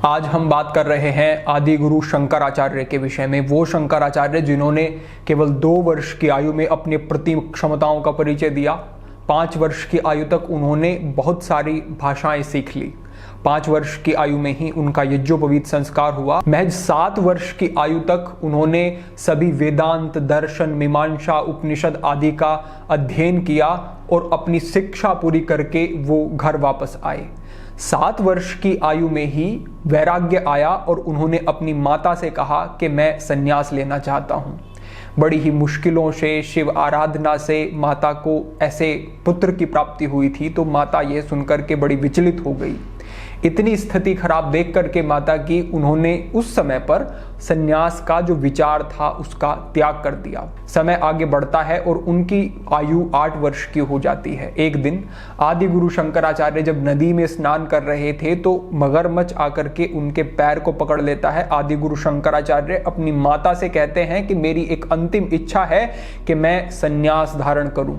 आज हम बात कर रहे हैं आदि गुरु शंकराचार्य के विषय में। वो शंकराचार्य जिन्होंने केवल 2 वर्ष की आयु में अपनी प्रतिम क्षमताओं का परिचय दिया। 5 वर्ष की आयु तक उन्होंने बहुत सारी भाषाएं सीख ली। 5 वर्ष की आयु में ही उनका यज्ञोपवीत संस्कार हुआ। महज 7 वर्ष की आयु तक उन्होंने सभी वेदांत, दर्शन, मीमांसा, उपनिषद आदि का अध्ययन किया और अपनी शिक्षा पूरी करके वो घर वापस आए। 7 वर्ष की आयु में ही वैराग्य आया और उन्होंने अपनी माता से कहा कि मैं संन्यास लेना चाहता हूँ। बड़ी ही मुश्किलों से, शिव आराधना से माता को ऐसे पुत्र की प्राप्ति हुई थी, तो माता यह सुनकर के बड़ी विचलित हो गई। इतनी स्थिति खराब देख करके माता की उन्होंने उस समय पर संन्यास का जो विचार था उसका त्याग कर दिया। समय आगे बढ़ता है और उनकी आयु 8 वर्ष की हो जाती है। एक दिन आदि गुरु शंकराचार्य जब नदी में स्नान कर रहे थे तो मगरमच्छ आकर के उनके पैर को पकड़ लेता है। आदि गुरु शंकराचार्य अपनी माता से कहते हैं कि मेरी एक अंतिम इच्छा है कि मैं संन्यास धारण करूं।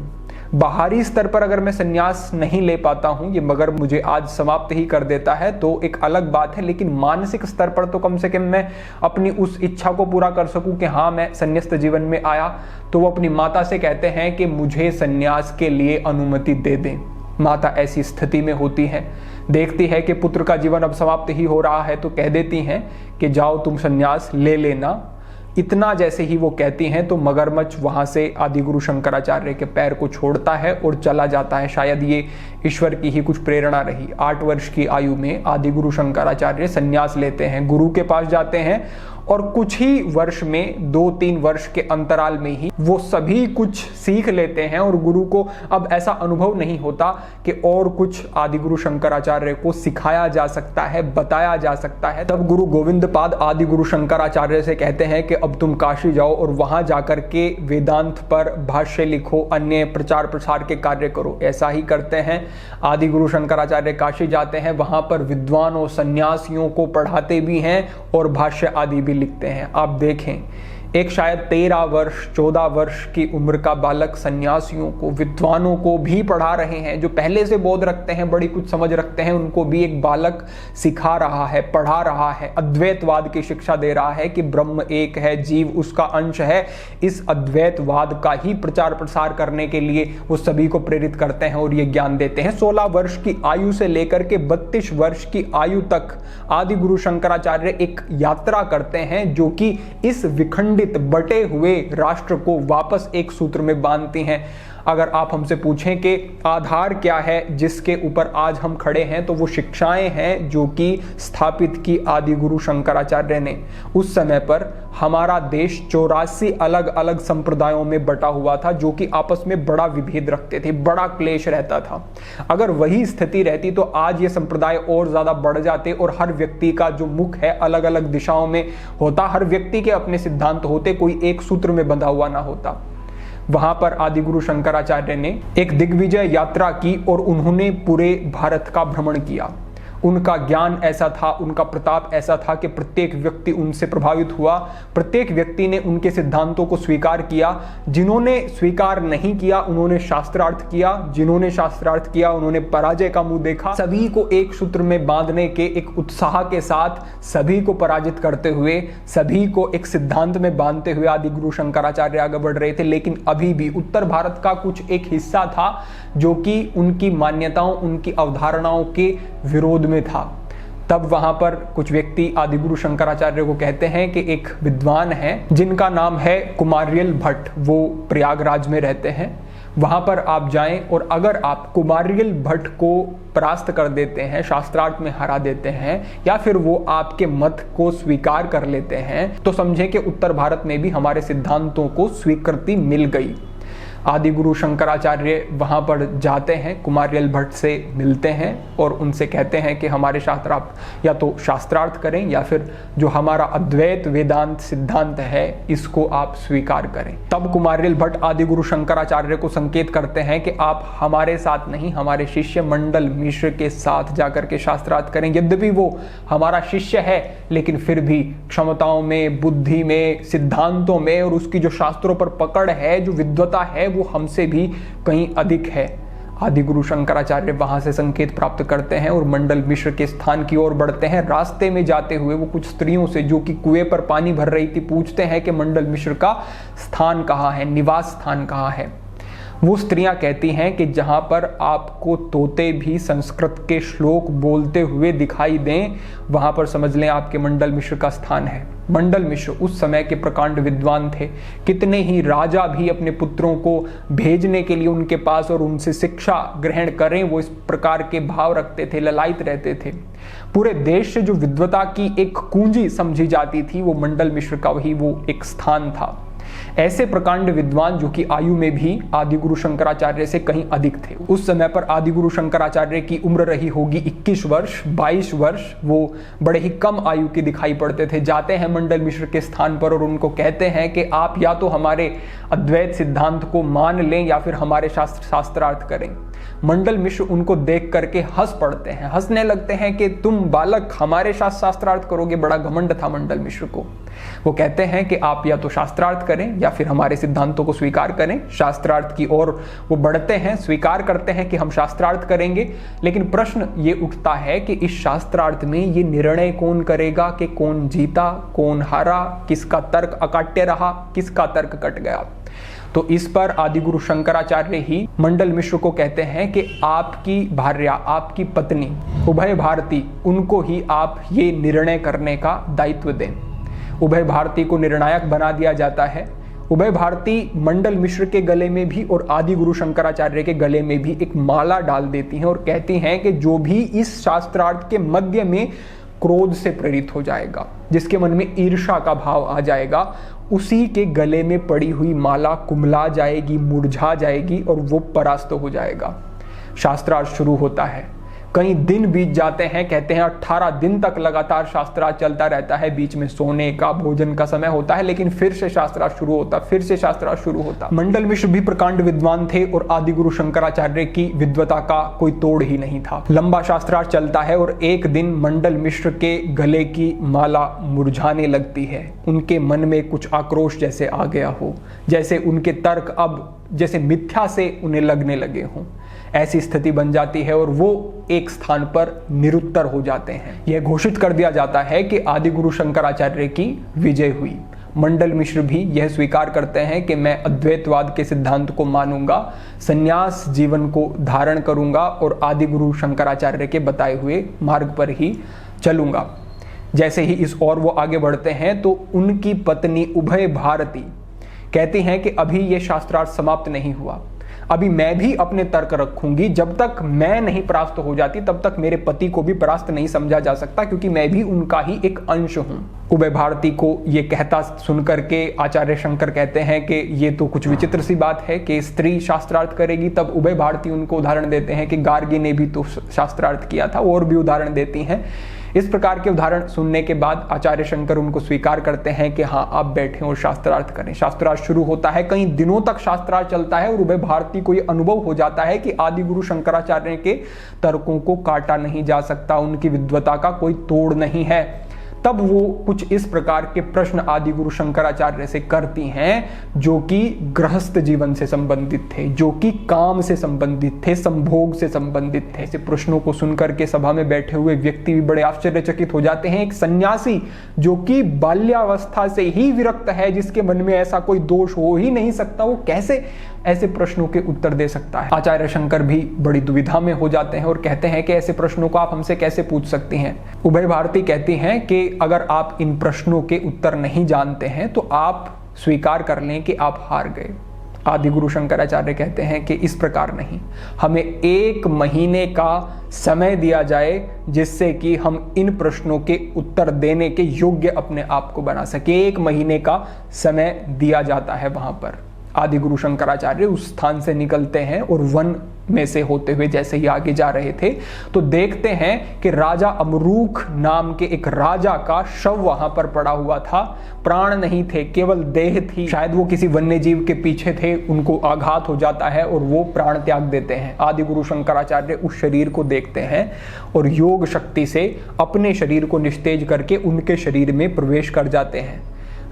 बाहरी स्तर पर अगर मैं संन्यास नहीं ले पाता हूं, ये मगर मुझे आज समाप्त ही कर देता है तो एक अलग बात है, लेकिन मानसिक स्तर पर तो कम से कम मैं अपनी उस इच्छा को पूरा कर सकूं कि हाँ मैं संन्यास्त जीवन में आया। तो वो अपनी माता से कहते हैं कि मुझे संन्यास के लिए अनुमति दे दें। माता ऐसी स्थिति में होती है, देखती है कि पुत्र का जीवन अब समाप्त ही हो रहा है, तो कह देती हैं कि जाओ तुम संन्यास ले लेना। इतना जैसे ही वो कहती हैं तो मगरमच्छ वहां से आदि गुरु शंकराचार्य के पैर को छोड़ता है और चला जाता है। शायद ये ईश्वर की ही कुछ प्रेरणा रही। 8 वर्ष की आयु में आदि गुरु शंकराचार्य संन्यास लेते हैं, गुरु के पास जाते हैं और कुछ ही वर्ष में 2-3 वर्ष के अंतराल में ही वो सभी कुछ सीख लेते हैं और गुरु को अब ऐसा अनुभव नहीं होता कि और कुछ आदि गुरु शंकराचार्य को सिखाया जा सकता है, बताया जा सकता है। तब गुरु गोविंद पाद आदि गुरु शंकराचार्य से कहते हैं कि अब तुम काशी जाओ और वहां जाकर के वेदांत पर भाष्य लिखो, अन्य प्रचार प्रसार के कार्य करो। ऐसा ही करते हैं। आदि गुरु शंकराचार्य काशी जाते हैं, वहां पर विद्वानों, सन्यासियों को पढ़ाते भी हैं और भाष्य आदि भी लिखते हैं। आप देखें, एक शायद 13 वर्ष 14 वर्ष की उम्र का बालक सन्यासियों को, विद्वानों को भी पढ़ा रहे हैं। जो पहले से बोध रखते हैं, बड़ी कुछ समझ रखते हैं, उनको भी एक बालक सिखा रहा है, पढ़ा रहा है, अद्वैतवाद की शिक्षा दे रहा है कि ब्रह्म एक है, जीव उसका अंश है। इस अद्वैतवाद का ही प्रचार प्रसार करने के लिए वो सभी को प्रेरित करते हैं और ये ज्ञान देते हैं। 16 वर्ष की आयु से लेकर के 32 वर्ष की आयु तक आदि गुरु शंकराचार्य एक यात्रा करते हैं जो कि इस विखंडित बटे हुए राष्ट्र को वापस एक सूत्र में बांधती हैं। अगर आप हमसे पूछें कि आधार क्या है जिसके ऊपर आज हम खड़े हैं, तो वो शिक्षाएं हैं जो कि स्थापित की आदि गुरु शंकराचार्य ने। उस समय पर हमारा देश 84 अलग अलग संप्रदायों में बटा हुआ था जो कि आपस में बड़ा विभेद रखते थे, बड़ा क्लेश रहता था। अगर वही स्थिति रहती तो आज ये संप्रदाय और ज्यादा बढ़ जाते और हर व्यक्ति का जो मुख है अलग अलग दिशाओं में होता, हर व्यक्ति के अपने सिद्धांत होते, कोई एक सूत्र में बंधा हुआ ना होता। वहां पर आदि गुरु शंकराचार्य ने एक दिग्विजय यात्रा की और उन्होंने पूरे भारत का भ्रमण किया। उनका ज्ञान ऐसा था, उनका प्रताप ऐसा था कि प्रत्येक व्यक्ति उनसे प्रभावित हुआ। प्रत्येक व्यक्ति ने उनके सिद्धांतों को स्वीकार किया। जिन्होंने स्वीकार नहीं किया उन्होंने शास्त्रार्थ किया, जिन्होंने शास्त्रार्थ किया उन्होंने पराजय का मुंह देखा। सभी को एक सूत्र में बांधने के एक उत्साह के साथ सभी को पराजित करते हुए, सभी को एक सिद्धांत में बांधते हुए आदि गुरु शंकराचार्य आगे बढ़ रहे थे। लेकिन अभी भी उत्तर भारत का कुछ एक हिस्सा था जो कि उनकी मान्यताओं, उनकी अवधारणाओं के विरोध में था। तब वहां पर कुछ व्यक्ति आदि गुरु शंकराचार्य को कहते हैं कि एक विद्वान है जिनका नाम है कुमारियल भट्ट, वो प्रयागराज में रहते हैं। वहां पर आप जाएं और अगर आप कुमारियल भट्ट को परास्त कर देते हैं, शास्त्रार्थ में हरा देते हैं, या फिर वो आपके मत को स्वीकार कर लेते हैं, तो समझें कि उत्तर भारत में भी हमारे सिद्धांतों को स्वीकृति मिल गई। आदि गुरु शंकराचार्य वहां पर जाते हैं, कुमारियल भट्ट से मिलते हैं और उनसे कहते हैं कि हमारे शास्त्र आप या तो शास्त्रार्थ करें या फिर जो हमारा अद्वैत वेदांत सिद्धांत है इसको आप स्वीकार करें। तब कुमारियल भट्ट आदि गुरु शंकराचार्य को संकेत करते हैं कि आप हमारे साथ नहीं, हमारे शिष्य मंडल मिश्र के साथ जाकर के शास्त्रार्थ करें। यद्यपि वो हमारा शिष्य है लेकिन फिर भी क्षमताओं में, बुद्धि में, सिद्धांतों में और उसकी जो शास्त्रों पर पकड़ है, जो विद्वता है, वो हमसे भी कहीं अधिक है। आदि गुरु शंकराचार्य वहां से संकेत प्राप्त करते हैं और मंडल मिश्र के स्थान की ओर बढ़ते हैं। रास्ते में जाते हुए वो कुछ स्त्रियों से, जो कि कुएं पर पानी भर रही थी, पूछते हैं कि मंडल मिश्र का स्थान कहाँ है, निवास स्थान कहाँ है। वो स्त्रियां कहती हैं कि जहां पर आपको तोते भी संस्कृत के श्लोक बोलते हुए दिखाई दें, वहां पर समझ लें आपके मंडल मिश्र का स्थान है। मंडल मिश्र उस समय के प्रकांड विद्वान थे। कितने ही राजा भी अपने पुत्रों को भेजने के लिए उनके पास और उनसे शिक्षा ग्रहण करें, वो इस प्रकार के भाव रखते थे, ललायित रहते थे। पूरे देश से जो विद्वता की एक कुंजी समझी जाती थी, वो मंडल मिश्र का वही वो एक स्थान था। ऐसे प्रकांड विद्वान जो कि आयु में भी आदि गुरु शंकराचार्य से कहीं अधिक थे। उस समय पर आदि गुरु शंकराचार्य की उम्र रही होगी 21 वर्ष, 22 वर्ष। वो बड़े ही कम आयु के दिखाई पड़ते थे। जाते हैं मंडल मिश्र के स्थान पर और उनको कहते हैं कि आप या तो हमारे अद्वैत सिद्धांत को मान लें या फिर हमारे शास्त्रार्थ करें। मंडल मिश्र उनको देख करके हंस पड़ते हैं, हंसने लगते हैं कि तुम बालक हमारे शास्त्रार्थ करोगे। बड़ा घमंड था मंडल मिश्र को। वो कहते हैं कि आप या तो शास्त्रार्थ करें या फिर हमारे सिद्धांतों को स्वीकार करें। शास्त्रार्थ की ओर वो बढ़ते हैं, स्वीकार करते हैं कि हम शास्त्रार्थ करेंगे। लेकिन प्रश्न ये उठता है कि इस शास्त्रार्थ में ये निर्णय कौन करेगा कि कौन जीता, कौन हारा, किसका तर्क अकाट्य रहा, किसका तर्क कट गया। तो इस पर आदि गुरु शंकराचार्य ही मंडल मिश्र को कहते हैं कि आपकी भार्या, आपकी पत्नी उभय भारती, उनको ही आप ये निर्णय करने का दायित्व दें। उभय भारती को निर्णायक बना दिया जाता है। उभय भारती मंडल मिश्र के गले में भी और आदि गुरु शंकराचार्य के गले में भी एक माला डाल देती हैं और कहती हैं कि जो भी इस शास्त्रार्थ के मध्य में क्रोध से प्रेरित हो जाएगा, जिसके मन में ईर्ष्या का भाव आ जाएगा, उसी के गले में पड़ी हुई माला कुम्हला जाएगी, मुरझा जाएगी और वो परास्त हो जाएगा। शास्त्रार्थ शुरू होता है। कई दिन बीत जाते हैं, कहते हैं 18 दिन तक लगातार शास्त्रार्थ चलता रहता है। बीच में सोने का, भोजन का समय होता है, लेकिन फिर से शास्त्रार्थ शुरू होता, फिर से शास्त्रार्थ शुरू होता। मंडल मिश्र भी प्रकांड विद्वान थे और आदि गुरु शंकराचार्य की विद्वता का कोई तोड़ ही नहीं था। लंबा शास्त्रार्थ चलता है और एक दिन मंडल मिश्र के गले की माला मुरझाने लगती है। उनके मन में कुछ आक्रोश जैसे आ गया हो, जैसे उनके तर्क अब जैसे मिथ्या से उन्हें लगने लगे हों। ऐसी स्थिति बन जाती है और वो एक स्थान पर निरुत्तर हो जाते हैं। यह घोषित कर दिया जाता है कि आदि गुरु शंकराचार्य की विजय हुई। मंडल मिश्र भी यह स्वीकार करते हैं कि मैं अद्वैतवाद के सिद्धांत को मानूंगा, संन्यास जीवन को धारण करूंगा और आदि गुरु शंकराचार्य के बताए हुए मार्ग पर ही चलूंगा। जैसे ही इस ओर वो आगे बढ़ते हैं तो उनकी पत्नी उभय भारती कहती हैं कि अभी ये शास्त्रार्थ समाप्त नहीं हुआ, अभी मैं भी अपने तर्क रखूंगी। जब तक मैं नहीं परास्त हो जाती तब तक मेरे पति को भी परास्त नहीं समझा जा सकता, क्योंकि मैं भी उनका ही एक अंश हूं। उभय भारती को ये कहता सुनकर के आचार्य शंकर कहते हैं कि ये तो कुछ विचित्र सी बात है कि स्त्री शास्त्रार्थ करेगी। तब उभय भारती उनको उदाहरण देते हैं कि गार्गी ने भी तो शास्त्रार्थ किया था, और भी उदाहरण देती हैं। इस प्रकार के उदाहरण सुनने के बाद आचार्य शंकर उनको स्वीकार करते हैं कि हाँ, आप बैठें और शास्त्रार्थ करें। शास्त्रार्थ शुरू होता है, कई दिनों तक शास्त्रार्थ चलता है और उभय भारती को ये अनुभव हो जाता है कि आदि गुरु शंकराचार्य के तर्कों को काटा नहीं जा सकता, उनकी विद्वता का कोई तोड़ नहीं है। तब वो कुछ इस प्रकार के प्रश्न आदि गुरु शंकराचार्य से करती हैं, जो कि गृहस्थ जीवन से संबंधित थे, जो कि काम से संबंधित थे, संभोग से संबंधित थे। ऐसे प्रश्नों को सुनकर के सभा में बैठे हुए व्यक्ति भी बड़े आश्चर्यचकित हो जाते हैं। एक सन्यासी जो कि बाल्यावस्था से ही विरक्त है, जिसके मन में ऐसा कोई दोष हो ही नहीं सकता, वो कैसे ऐसे प्रश्नों के उत्तर दे सकता है। आचार्य शंकर भी बड़ी दुविधा में हो जाते हैं और कहते हैं कि ऐसे प्रश्नों को आप हमसे कैसे पूछ सकती हैं। उभय भारती कहती हैं कि अगर आप इन प्रश्नों के उत्तर नहीं जानते हैं तो आप स्वीकार कर लें कि आप हार गए। आदि गुरु शंकराचार्य कहते हैं कि इस प्रकार नहीं, हमें 1 महीने का समय दिया जाए जिससे कि हम इन प्रश्नों के उत्तर देने के योग्य अपने आप को बना सके। 1 महीने का समय दिया जाता है वहां पर। आदि गुरु शंकराचार्य उस स्थान से निकलते हैं और वन में से होते हुए जैसे ही आगे जा रहे थे तो देखते हैं कि राजा अमरूख नाम के एक राजा का शव वहां पर पड़ा हुआ था। प्राण नहीं थे, केवल देह थी। शायद वो किसी वन्य जीव के पीछे थे, उनको आघात हो जाता है और वो प्राण त्याग देते हैं। आदि गुरु शंकराचार्य उस शरीर को देखते हैं और योग शक्ति से अपने शरीर को निस्तेज करके उनके शरीर में प्रवेश कर जाते हैं।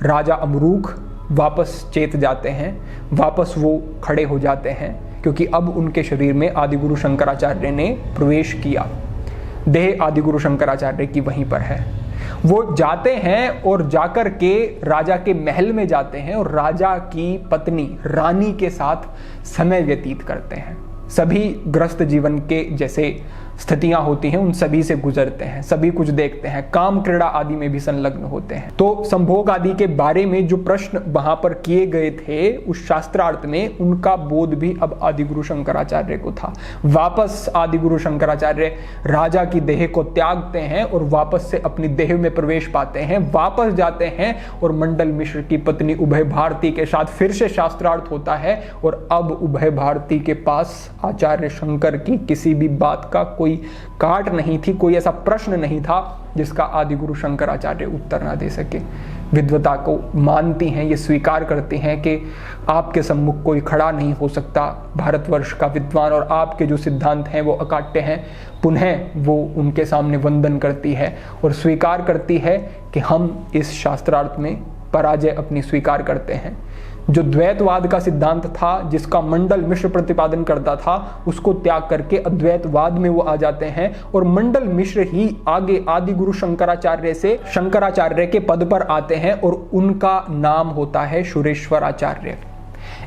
राजा अमरूख वापस चेत जाते हैं, वापस वो खड़े हो जाते हैं, क्योंकि अब उनके शरीर में आदिगुरु शंकराचार्य ने प्रवेश किया। देह आदिगुरु शंकराचार्य की वहीं पर है। वो जाते हैं और जाकर के राजा के महल में जाते हैं और राजा की पत्नी रानी के साथ समय व्यतीत करते हैं। सभी ग्रस्त जीवन के जैसे स्थितियां होती हैं उन सभी से गुजरते हैं, सभी कुछ देखते हैं, काम क्रीड़ा आदि में भी संलग्न होते हैं। तो संभोग आदि के बारे में जो प्रश्न वहां पर किए गए थे उस शास्त्रार्थ में, उनका बोध भी अब आदिगुरु शंकराचार्य को था। वापस आदिगुरु शंकराचार्य राजा की देह को त्यागते हैं और वापस से अपनी देह में प्रवेश पाते हैं, वापस जाते हैं और मंडल मिश्र की पत्नी उभय भारती के साथ फिर से शास्त्रार्थ होता है। और अब उभय भारती के पास आचार्य शंकर की किसी भी बात का कोई काट नहीं थी, कोई ऐसा प्रश्न नहीं था जिसका आदिगुरु शंकराचार्य उत्तर ना दे सके। विद्वता को मानती हैं, ये स्वीकार करती हैं कि आपके सम्मुख कोई खड़ा नहीं हो सकता भारतवर्ष का विद्वान, और आपके जो सिद्धांत हैं वो अकाट्य हैं। पुनः वो उनके सामने वंदन करती है और स्वीकार करती है कि हम इस शास्त्रार्थ में पराजय अपनी स्वीकार करते हैं। जो द्वैतवाद का सिद्धांत था, जिसका मंडल मिश्र प्रतिपादन करता था, उसको त्याग करके अद्वैतवाद में वो आ जाते हैं और मंडल मिश्र ही आगे आदिगुरु शंकराचार्य से शंकराचार्य के पद पर आते हैं और उनका नाम होता है सुरेश्वराचार्य।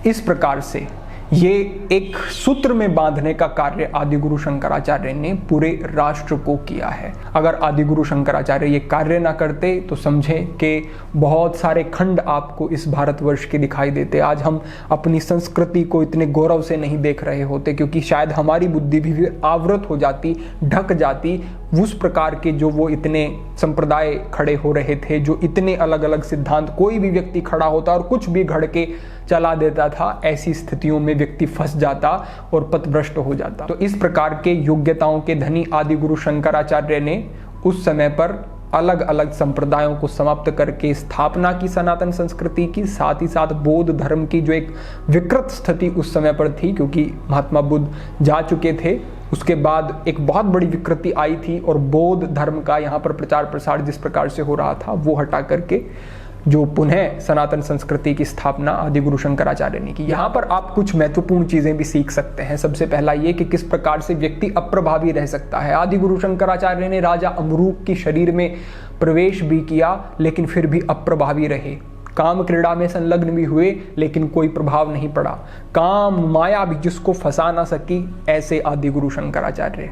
इस प्रकार से ये एक सूत्र में बांधने का कार्य आदिगुरु शंकराचार्य ने पूरे राष्ट्र को किया है। अगर आदिगुरु शंकराचार्य ये कार्य ना करते तो समझें कि बहुत सारे खंड आपको इस भारतवर्ष के दिखाई देते। आज हम अपनी संस्कृति को इतने गौरव से नहीं देख रहे होते, क्योंकि शायद हमारी बुद्धि भी आवृत हो जाती, ढक जाती उस प्रकार के जो वो इतने संप्रदाय खड़े हो रहे थे, जो इतने अलग अलग सिद्धांत, कोई भी व्यक्ति खड़ा होता और कुछ भी घड़ के चला देता था। ऐसी स्थितियों में व्यक्ति फंस जाता और पथभ्रष्ट हो जाता। तो इस प्रकार के योग्यताओं के धनी आदिगुरु शंकराचार्य ने उस समय पर अलग अलग संप्रदायों को समाप्त करके स्थापना की सनातन संस्कृति की, साथ ही साथ बौद्ध धर्म की जो एक विकृत स्थिति उस समय पर थी, क्योंकि महात्मा बुद्ध जा चुके थे, उसके बाद एक बहुत बड़ी विकृति आई थी और बौद्ध धर्म का यहाँ पर प्रचार प्रसार जिस प्रकार से हो रहा था वो हटा करके जो पुनः सनातन संस्कृति की स्थापना आदिगुरु शंकराचार्य ने की। यहाँ पर आप कुछ महत्वपूर्ण चीजें भी सीख सकते हैं। सबसे पहला ये कि किस प्रकार से व्यक्ति अप्रभावी रह सकता है। आदिगुरु शंकराचार्य ने राजा अमरूक की शरीर में प्रवेश भी किया लेकिन फिर भी अप्रभावी रहे। काम क्रीड़ा में संलग्न भी हुए लेकिन कोई प्रभाव नहीं पड़ा। काम माया भी जिसको फंसा ना सकी, ऐसे आदिगुरु शंकराचार्य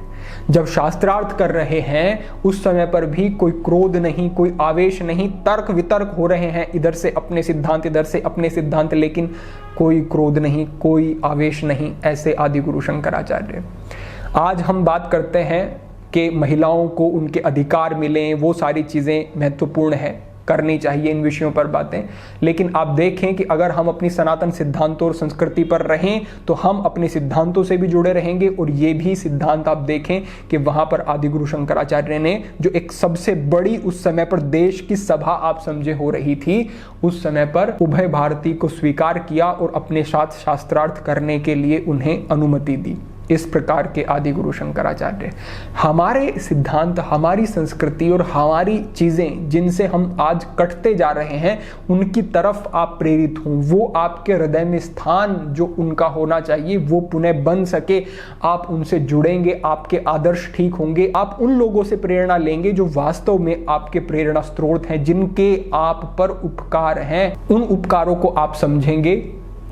जब शास्त्रार्थ कर रहे हैं उस समय पर भी कोई क्रोध नहीं, कोई आवेश नहीं, तर्क वितर्क हो रहे हैं, इधर से अपने सिद्धांत इधर से अपने सिद्धांत, लेकिन कोई क्रोध नहीं, कोई आवेश नहीं, ऐसे आदिगुरु शंकराचार्य। आज हम बात करते हैं कि महिलाओं को उनके अधिकार मिलें, वो सारी चीजें महत्वपूर्ण है, करनी चाहिए इन विषयों पर बातें, लेकिन आप देखें कि अगर हम अपनी सनातन सिद्धांतों और संस्कृति पर रहें तो हम अपने सिद्धांतों से भी जुड़े रहेंगे। और ये भी सिद्धांत आप देखें कि वहां पर आदिगुरु शंकराचार्य ने जो एक सबसे बड़ी उस समय पर देश की सभा आप समझे हो रही थी, उस समय पर उभय भारती को स्वीकार किया और अपने साथ शास्त्रार्थ करने के लिए उन्हें अनुमति दी। इस प्रकार के आदिगुरु शंकराचार्य हमारे सिद्धांत, हमारी संस्कृति और हमारी चीजें जिनसे हम आज कटते जा रहे हैं उनकी तरफ आप प्रेरित हों, वो आपके हृदय में स्थान जो उनका होना चाहिए वो पुनः बन सके। आप उनसे जुड़ेंगे, आपके आदर्श ठीक होंगे, आप उन लोगों से प्रेरणा लेंगे जो वास्तव में आपके प्रेरणा स्रोत हैं, जिनके आप पर उपकार हैं। उन उपकारों को आप समझेंगे,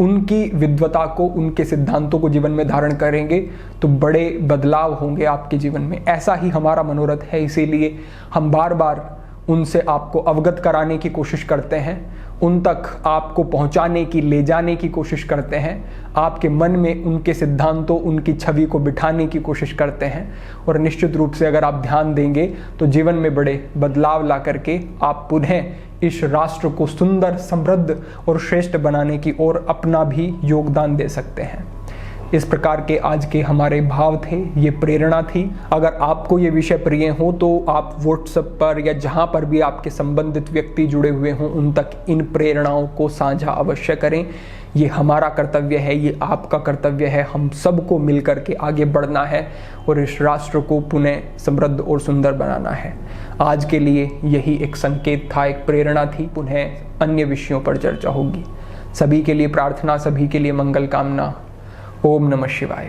उनकी विद्वता को, उनके सिद्धांतों को जीवन में धारण करेंगे तो बड़े बदलाव होंगे आपके जीवन में। ऐसा ही हमारा मनोरथ है, इसीलिए हम बार बार उनसे आपको अवगत कराने की कोशिश करते हैं, उन तक आपको पहुंचाने की, ले जाने की कोशिश करते हैं, आपके मन में उनके सिद्धांतों, उनकी छवि को बिठाने की कोशिश करते हैं। और निश्चित रूप से अगर आप ध्यान देंगे तो जीवन में बड़े बदलाव ला करके आप पुनः इस राष्ट्र को सुंदर, समृद्ध और श्रेष्ठ बनाने की ओर अपना भी योगदान दे सकते हैं। इस प्रकार के आज के हमारे भाव थे, ये प्रेरणा थी। अगर आपको ये विषय प्रिय हो तो आप व्हाट्सएप पर या जहाँ पर भी आपके संबंधित व्यक्ति जुड़े हुए हों उन तक इन प्रेरणाओं को साझा अवश्य करें। ये हमारा कर्तव्य है, ये आपका कर्तव्य है। हम सबको मिलकर के आगे बढ़ना है और इस राष्ट्र को पुनः समृद्ध और सुंदर बनाना है। आज के लिए यही एक संकेत था, एक प्रेरणा थी। पुनः अन्य विषयों पर चर्चा होगी। सभी के लिए प्रार्थना, सभी के लिए मंगल कामना। ओम नमः शिवाय।